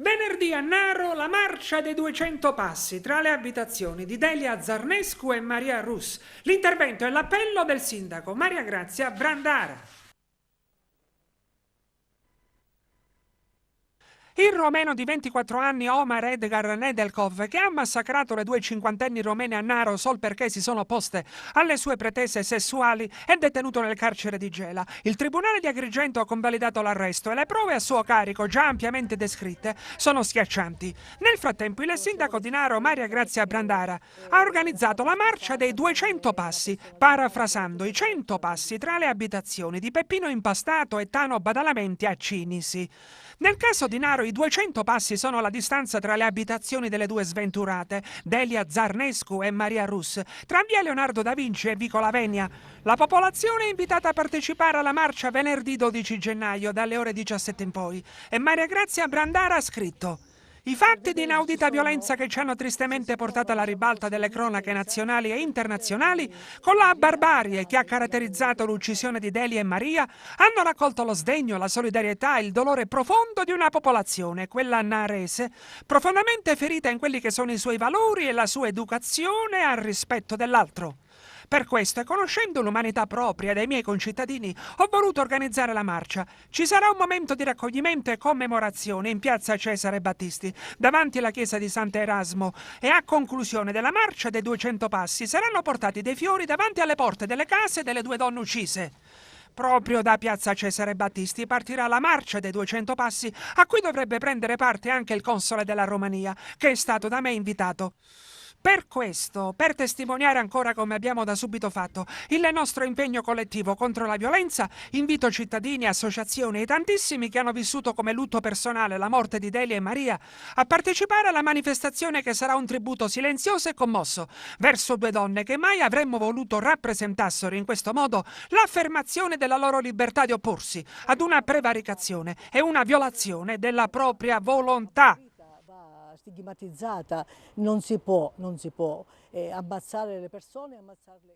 Venerdì a Naro la marcia dei 200 passi tra le abitazioni di Delia Zarnescu e Maria Rus. L'intervento e l'appello del sindaco Maria Grazia Brandara. Il romeno di 24 anni Omar Edgar Nedelkov, che ha massacrato le due cinquantenni romene a Naro sol perché si sono opposte alle sue pretese sessuali, è detenuto nel carcere di Gela. Il tribunale di Agrigento ha convalidato l'arresto e le prove a suo carico, già ampiamente descritte, sono schiaccianti. Nel frattempo il sindaco di Naro, Maria Grazia Brandara, ha organizzato la marcia dei 200 passi, parafrasando i 100 passi tra le abitazioni di Peppino Impastato e Tano Badalamenti a Cinisi. Nel caso di Naro i 200 passi sono la distanza tra le abitazioni delle due sventurate, Delia Zarnescu e Maria Rus, tra via Leonardo da Vinci e Vicola Venia. La popolazione è invitata a partecipare alla marcia venerdì 12 gennaio dalle ore 17 in poi e Maria Grazia Brandara ha scritto: i fatti di inaudita violenza che ci hanno tristemente portato alla ribalta delle cronache nazionali e internazionali, con la barbarie che ha caratterizzato l'uccisione di Delia e Maria, hanno raccolto lo sdegno, la solidarietà e il dolore profondo di una popolazione, quella narese, profondamente ferita in quelli che sono i suoi valori e la sua educazione al rispetto dell'altro. Per questo, e conoscendo l'umanità propria dei miei concittadini, ho voluto organizzare la marcia. Ci sarà un momento di raccoglimento e commemorazione in piazza Cesare Battisti, davanti alla chiesa di Sant'Erasmo, e a conclusione della marcia dei 200 passi saranno portati dei fiori davanti alle porte delle case delle due donne uccise. Proprio da piazza Cesare Battisti partirà la marcia dei 200 passi, a cui dovrebbe prendere parte anche il console della Romania, che è stato da me invitato. Per questo, per testimoniare ancora come abbiamo da subito fatto il nostro impegno collettivo contro la violenza, invito cittadini, associazioni e tantissimi che hanno vissuto come lutto personale la morte di Delia e Maria a partecipare alla manifestazione che sarà un tributo silenzioso e commosso verso due donne che mai avremmo voluto rappresentassero in questo modo l'affermazione della loro libertà di opporsi ad una prevaricazione e una violazione della propria volontà. Stigmatizzata, non si può ammazzare le persone, ammazzarle.